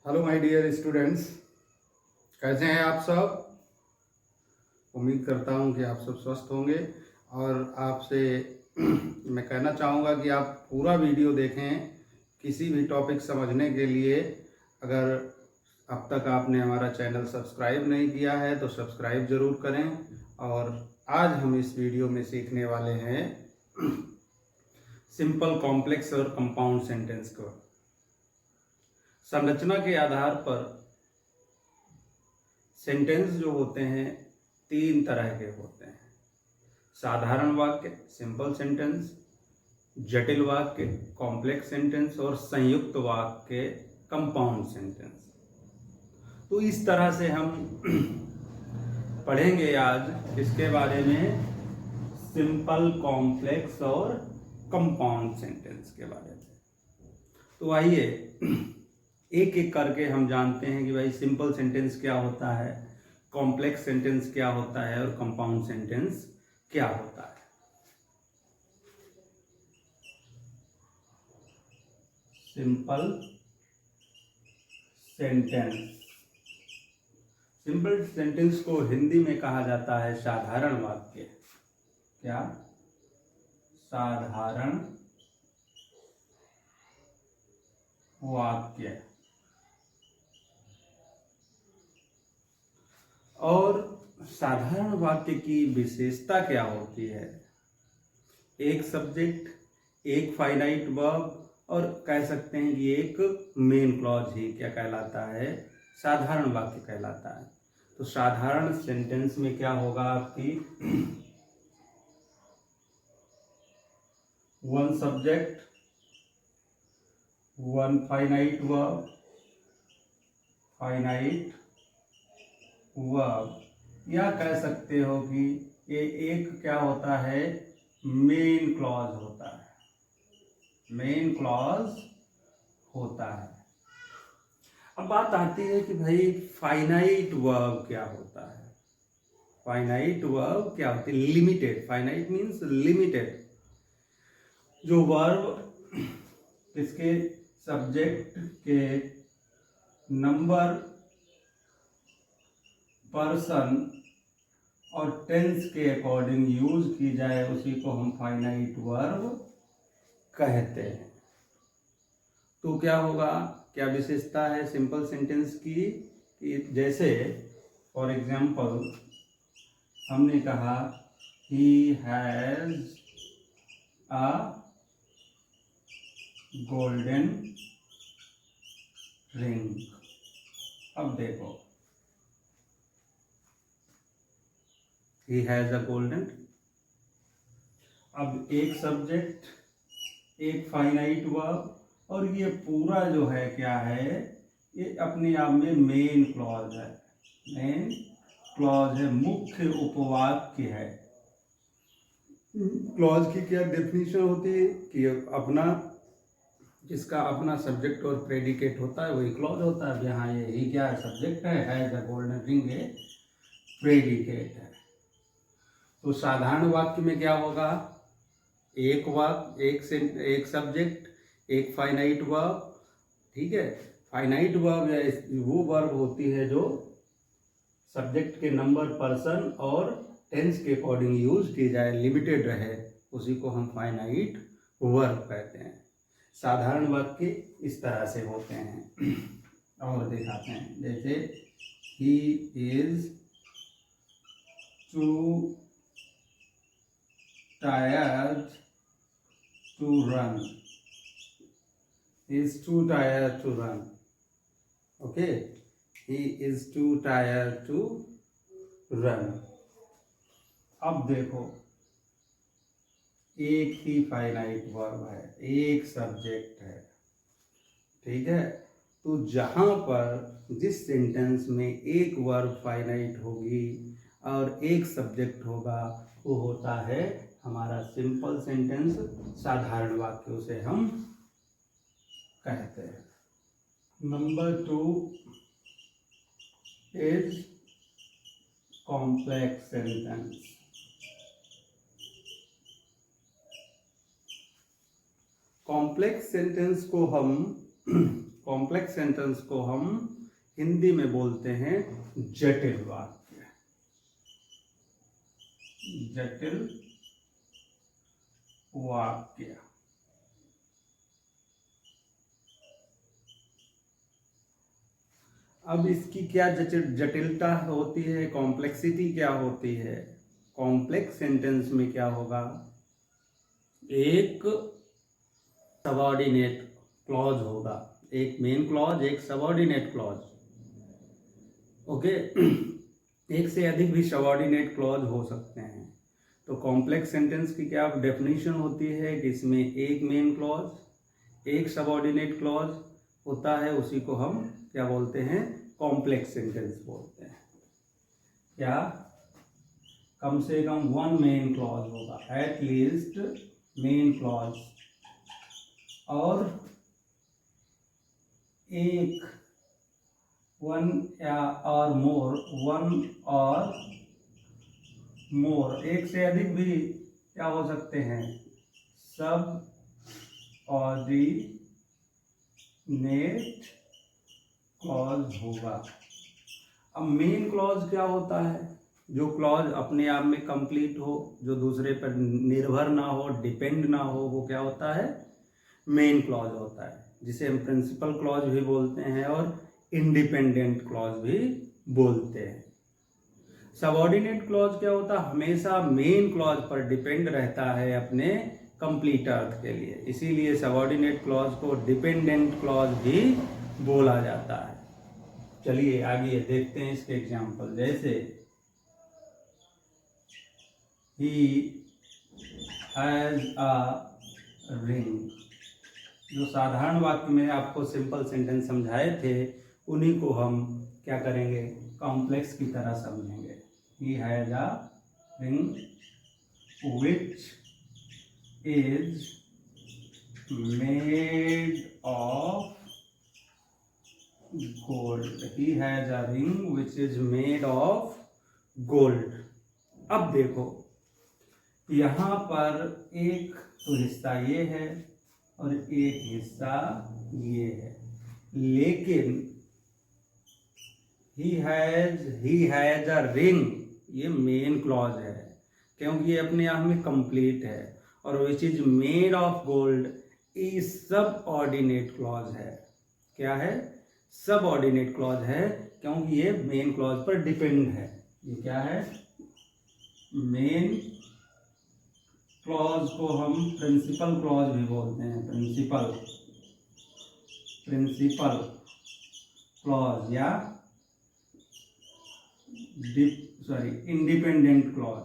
Hello my dear students, कैसे हैं आप सब। उम्मीद करता हूं कि आप सब स्वस्थ होंगे। और आपसे मैं कहना चाहूँगा कि आप पूरा वीडियो देखें किसी भी टॉपिक समझने के लिए। अगर अब तक आपने हमारा चैनल सब्सक्राइब नहीं किया है तो सब्सक्राइब ज़रूर करें। और आज हम इस वीडियो में सीखने वाले हैं सिंपल, कॉम्प्लेक्स और कंपाउंड सेंटेंस को। संरचना के आधार पर सेंटेंस जो होते हैं तीन तरह के होते हैं: साधारण वाक्य सिंपल सेंटेंस, जटिल वाक्य कॉम्प्लेक्स सेंटेंस और संयुक्त वाक्य कंपाउंड सेंटेंस। तो इस तरह से हम पढ़ेंगे आज इसके बारे में, सिंपल, कॉम्प्लेक्स और कंपाउंड सेंटेंस के बारे में। तो आइए एक एक करके हम जानते हैं कि भाई सिंपल सेंटेंस क्या होता है, कॉम्प्लेक्स सेंटेंस क्या होता है और कंपाउंड सेंटेंस क्या होता है। सिंपल सेंटेंस, सिंपल सेंटेंस को हिंदी में कहा जाता है साधारण वाक्य। क्या? साधारण वाक्य। और साधारण वाक्य की विशेषता क्या होती है? एक सब्जेक्ट, एक फाइनाइट वर्ब और कह सकते हैं कि एक मेन क्लॉज ही क्या कहलाता है? साधारण वाक्य कहलाता है। तो साधारण सेंटेंस में क्या होगा आपकी? One subject, one finite verb, finite verb, या कह सकते हो कि ये एक क्या होता है? मेन क्लॉज होता है। मेन क्लॉज होता है। अब बात आती है कि भाई फाइनाइट वर्ब क्या होता है? फाइनाइट वर्ब क्या होती है? लिमिटेड। Finite means limited. जो वर्ब किसके? सब्जेक्ट के नंबर, पर्सन और टेंस के अकॉर्डिंग यूज की जाए उसी को हम फाइनाइट वर्ब कहते हैं। तो क्या होगा, क्या विशेषता है सिंपल सेंटेंस की? कि जैसे फॉर एग्जाम्पल हमने कहा he has a golden ring. अब देखो, ही हैज अ गोल्डन, अब एक सब्जेक्ट, एक फाइनाइट वर्ब और ये पूरा जो है क्या है? ये अपने आप में मेन क्लॉज है। मेन क्लॉज है, मुख्य उपवाक्य है। क्लॉज की क्या डेफिनेशन होती है कि अपना, जिसका अपना सब्जेक्ट और प्रेडिकेट होता है वही क्लॉज होता है। यहाँ ये ही क्या है? सब्जेक्ट है द गोल्डन रिंग है प्रेडिकेट है। तो साधारण वाक्य में क्या होगा? एक वाक्य, एक सब्जेक्ट, एक फाइनाइट वर्ब। ठीक है, फाइनाइट वर्ब या वो वर्ब होती है जो सब्जेक्ट के नंबर, पर्सन और टेंस के अकॉर्डिंग यूज की जाए, लिमिटेड रहे, उसी को हम फाइनाइट वर्ब कहते हैं। साधारण वाक्य इस तरह से होते हैं और दिखाते हैं, जैसे he is too tired to run, is too tired to run. Okay, he is too tired to run. अब देखो, एक ही फाइनाइट वर्ब है, एक सब्जेक्ट है। ठीक है, तो जहां पर जिस सेंटेंस में एक वर्ब फाइनाइट होगी और एक सब्जेक्ट होगा वो होता है हमारा सिंपल सेंटेंस, साधारण वाक्य उसे हम कहते हैं। Number 2 is complex sentence. Complex sentence को हम कॉम्प्लेक्स सेंटेंस को हम हिंदी में बोलते हैं जटिल वाक्य। जटिल वाक्य। अब इसकी क्या जटिलता होती है, कॉम्प्लेक्सिटी क्या होती है? कॉम्प्लेक्स सेंटेंस में क्या होगा, एक सबऑर्डिनेट क्लॉज होगा, एक मेन क्लॉज, एक सबऑर्डिनेट क्लॉज। ओके एक से अधिक भी सबऑर्डिनेट क्लॉज हो सकते हैं। तो कॉम्प्लेक्स सेंटेंस की क्या डेफिनेशन होती है कि इसमें एक मेन क्लॉज, एक सबऑर्डिनेट क्लॉज होता है, उसी को हम क्या बोलते हैं, कॉम्प्लेक्स सेंटेंस बोलते हैं। क्या कम से कम वन मेन क्लॉज होगा, एट लीस्ट मेन क्लॉज, और एक वन या और मोर, वन और मोर, एक से अधिक भी क्या हो सकते हैं, सब ऑर्डिनेट क्लॉज होगा। अब मेन क्लॉज क्या होता है, जो क्लॉज अपने आप में कंप्लीट हो, जो दूसरे पर निर्भर ना हो, डिपेंड ना हो, वो क्या होता है, मेन क्लॉज होता है, जिसे हम प्रिंसिपल क्लॉज भी बोलते हैं और इंडिपेंडेंट क्लॉज भी बोलते हैं। सबऑर्डिनेट क्लॉज क्या होता है, हमेशा मेन क्लॉज पर डिपेंड रहता है अपने कंप्लीट अर्थ के लिए, इसीलिए सबऑर्डिनेट क्लॉज को डिपेंडेंट क्लॉज भी बोला जाता है। चलिए आगे देखते हैं इसके एग्जाम्पल। जैसे he has a ring, जो साधारण वाक्य में आपको सिंपल सेंटेंस समझाए थे, उन्हीं को हम क्या करेंगे, कॉम्प्लेक्स की तरह समझेंगे। he has a ring which is made of gold. he has a ring which is made of gold। अब देखो यहाँ पर एक तो हिस्सा ये है और एक हिस्सा ये है, लेकिन he has a ring, ये मेन क्लॉज है क्योंकि ये अपने आप में कंप्लीट है, और which is made of gold is सब ऑर्डिनेट क्लॉज है। क्या है, सब ऑर्डिनेट क्लॉज है, क्योंकि ये मेन क्लॉज पर डिपेंड है। ये क्या है, मेन क्लॉज को हम प्रिंसिपल क्लॉज भी बोलते हैं, प्रिंसिपल क्लॉज या इंडिपेंडेंट क्लॉज,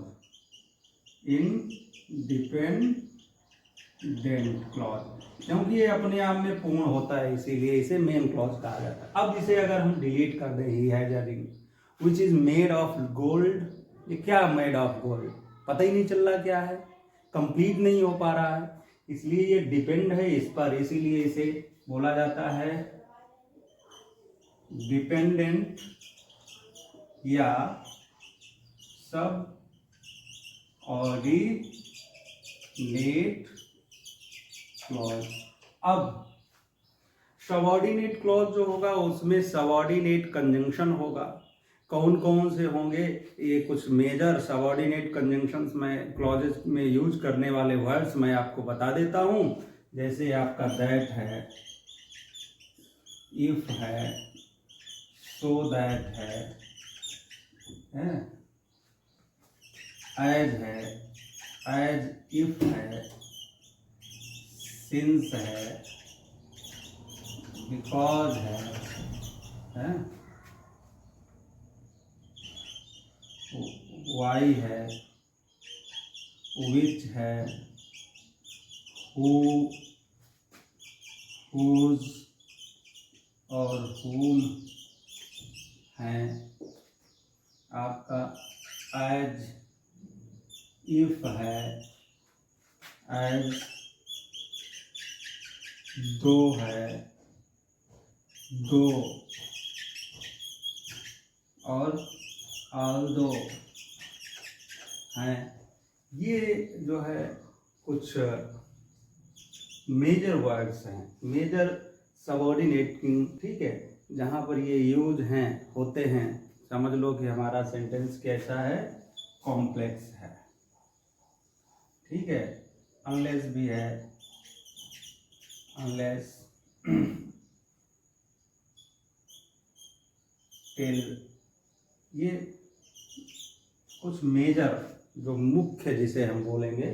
इंडिपेंडेंट क्लॉज, क्योंकि ये अपने आप में पूर्ण होता है, इसीलिए इसे मेन क्लॉज कहा जाता है। अब इसे अगर हम डिलीट कर दें, he has a ring which is made of gold, ये क्या मेड ऑफ गोल्ड, पता ही नहीं चल रहा क्या है, कंप्लीट नहीं हो पा रहा है, इसलिए ये डिपेंड है इस पर, इसीलिए इसे बोला जाता है डिपेंडेंट या सब ऑर्डिनेट क्लॉज। अब सबऑर्डिनेट क्लॉज जो होगा उसमें सबऑर्डिनेट कंजंक्शन होगा। कौन कौन से होंगे, ये कुछ मेजर सबऑर्डिनेट कंजंक्शंस में क्लॉजेस में यूज करने वाले वर्ड्स मैं आपको बता देता हूं। जैसे आपका दैट है, इफ है, सो दैट है, एज है, एज इफ है, सिंस है, बिकॉज है, वाई है, विच है, हु, हुज और whom है, आपका एज इफ है, एज दो है, दो और ऑल्दो हैं। ये जो है कुछ मेजर वर्ड्स हैं, मेजर सबऑर्डिनेटिंग, ठीक है, जहाँ पर ये यूज हैं होते हैं, समझ लो कि हमारा सेंटेंस कैसा है, कॉम्प्लेक्स है, ठीक है। अनलेस भी है, अनलेस, टिल, ये कुछ मेजर जो मुख्य जिसे हम बोलेंगे,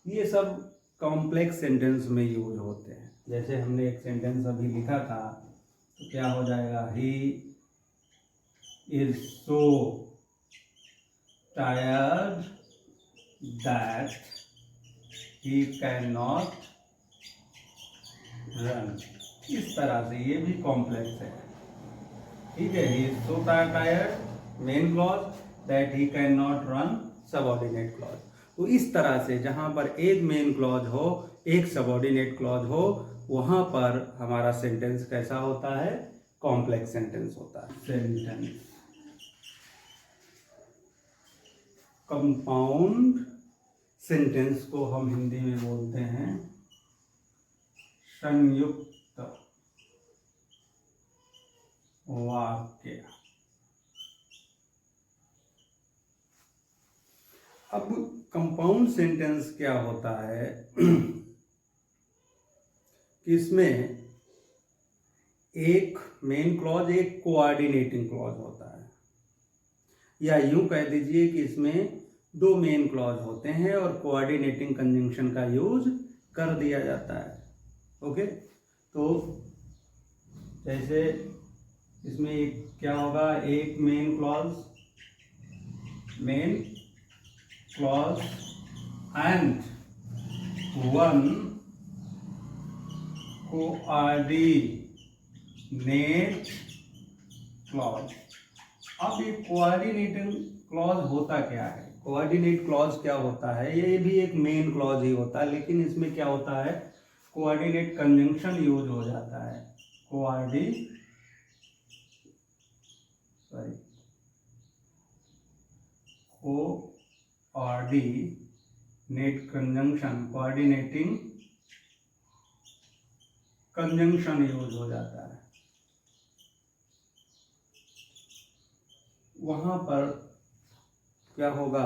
ये सब कॉम्प्लेक्स सेंटेंस में यूज होते हैं। जैसे हमने एक सेंटेंस अभी लिखा था, तो क्या हो जाएगा, he is so tired that he can not run. इस तरह से ये भी कॉम्प्लेक्स है, ठीक है। He is so tired main clause, that he can not run subordinate clause. तो इस तरह से जहां पर एक मेन क्लॉज हो, एक सबऑर्डिनेट क्लॉज हो, वहां पर हमारा सेंटेंस कैसा होता है, कॉम्प्लेक्स सेंटेंस होता है। सेंटेंस कंपाउंड सेंटेंस को हम हिंदी में बोलते हैं संयुक्त वाक्य। अब कंपाउंड सेंटेंस क्या होता है कि इसमें एक मेन क्लॉज, एक कोऑर्डिनेटिंग क्लॉज होता है, या यूं कह दीजिए कि इसमें दो मेन क्लॉज होते हैं और कोऑर्डिनेटिंग कंजंक्शन का यूज कर दिया जाता है। ओके, तो जैसे इसमें क्या होगा, एक main clause and one coordinate clause. अब ये कोऑर्डिनेटिंग क्लॉज होता क्या है, कोऑर्डिनेट क्लॉज क्या होता है, ये भी एक मेन क्लॉज ही होता है, लेकिन इसमें क्या होता है, कोऑर्डिनेट कंजंक्शन यूज हो जाता है। कोऑर्डिनेटिंग कंजंक्शन यूज हो जाता है। वहां पर क्या होगा,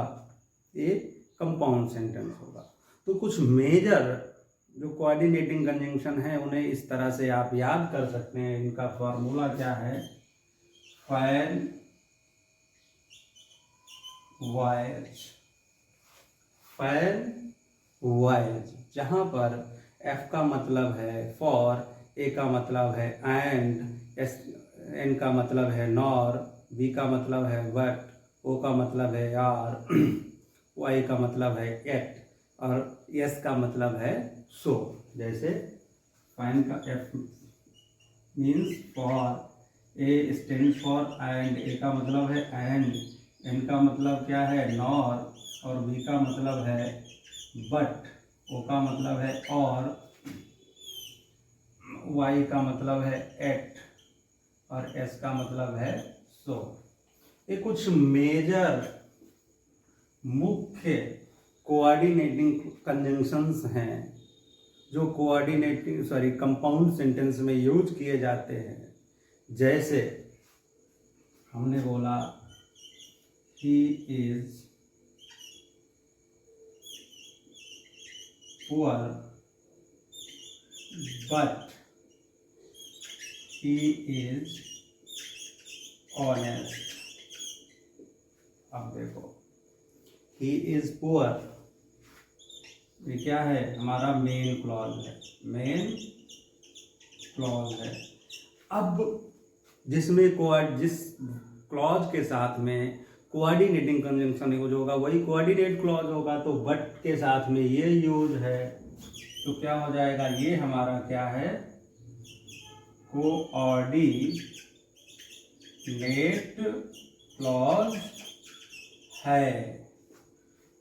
एक कंपाउंड सेंटेंस होगा। तो कुछ मेजर जो कोऑर्डिनेटिंग कंजंक्शन है उन्हें इस तरह से आप याद कर सकते हैं। इनका फॉर्मूला क्या है, फैन वाइज, जहां पर एफ का मतलब है फॉर, ए का मतलब है एंड, एन का मतलब है नॉर, बी का मतलब है बट, ओ का मतलब है यार, वाई का मतलब है एट, और एस का मतलब है सो। जैसे फाइन का F means for, A stands for and, A का मतलब है एंड, एन का मतलब क्या है नॉर, और बी का मतलब है बट, ओ का मतलब है और, वाई का मतलब है एट, और एस का मतलब है सो। ये कुछ मेजर मुख्य कोऑर्डिनेटिंग कंजंक्शंस हैं जो कंपाउंड सेंटेंस में यूज किए जाते हैं। जैसे हमने बोला he is poor but he is honest. अब देखो, ही इज पुअर, ये क्या है, हमारा मेन क्लॉज है, अब जिसमें जिस क्लॉज के साथ में कोऑर्डिनेटिंग कंजंक्शन यूज होगा वही कोऑर्डिनेट क्लॉज होगा। तो बट के साथ में ये यूज है, तो क्या हो जाएगा, ये हमारा क्या है, कोऑर्डिनेट क्लॉज है।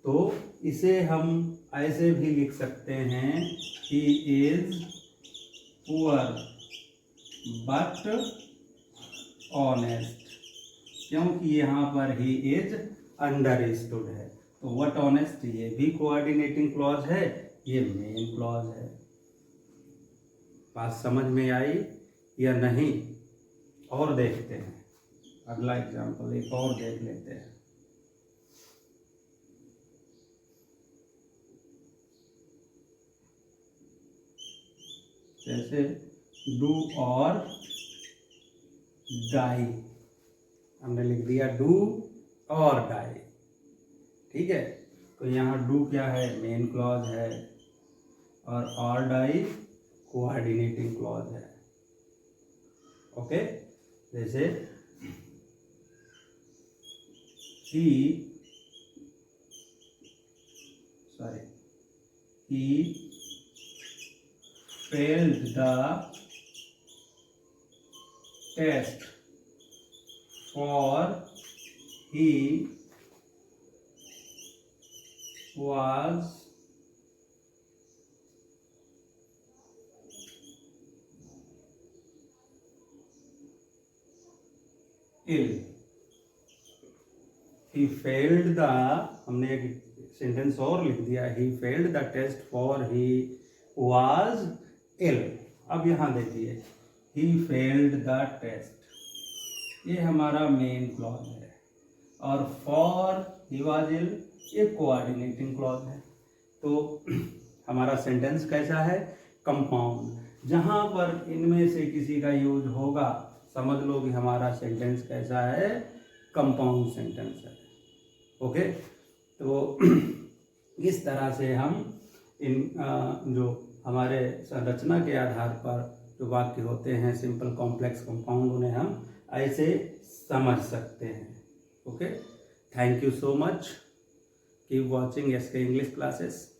तो इसे हम ऐसे भी लिख सकते हैं, he is poor but honest, क्योंकि यहाँ पर ही इज अंडरस्टूड है। तो व्हाट ऑनेस्ट, ये भी कोऑर्डिनेटिंग क्लॉज है, ये मेन क्लॉज है। बात समझ में आई या नहीं, और देखते हैं। अगला एग्जाम्पल एक और देख लेते हैं। जैसे डू और डाई, हमने लिख दिया डू और डाई, ठीक है। तो यहाँ डू क्या है, मेन क्लॉज है, और डाई कोऑर्डिनेटिंग क्लॉज है। ओके, जैसे he failed the test for he was ill। he failed the, हमने एक सेंटेंस और लिख दिया, he failed the test for he was ill। अब यहाँ देखिए, he failed the test, ये हमारा मेन क्लॉज है, और for he was ill ये कोऑर्डिनेटिंग क्लॉज है। तो हमारा सेंटेंस कैसा है, कंपाउंड। जहाँ पर इनमें से किसी का यूज होगा, समझ लो कि हमारा सेंटेंस कैसा है, कंपाउंड सेंटेंस है। ओके, तो इस तरह से हम इन जो हमारे संरचना के आधार पर जो वाक्य होते हैं, सिंपल, कॉम्प्लेक्स, कंपाउंड, उन्हें हम ऐसे समझ सकते हैं। Okay, thank you so much, keep watching SK English classes.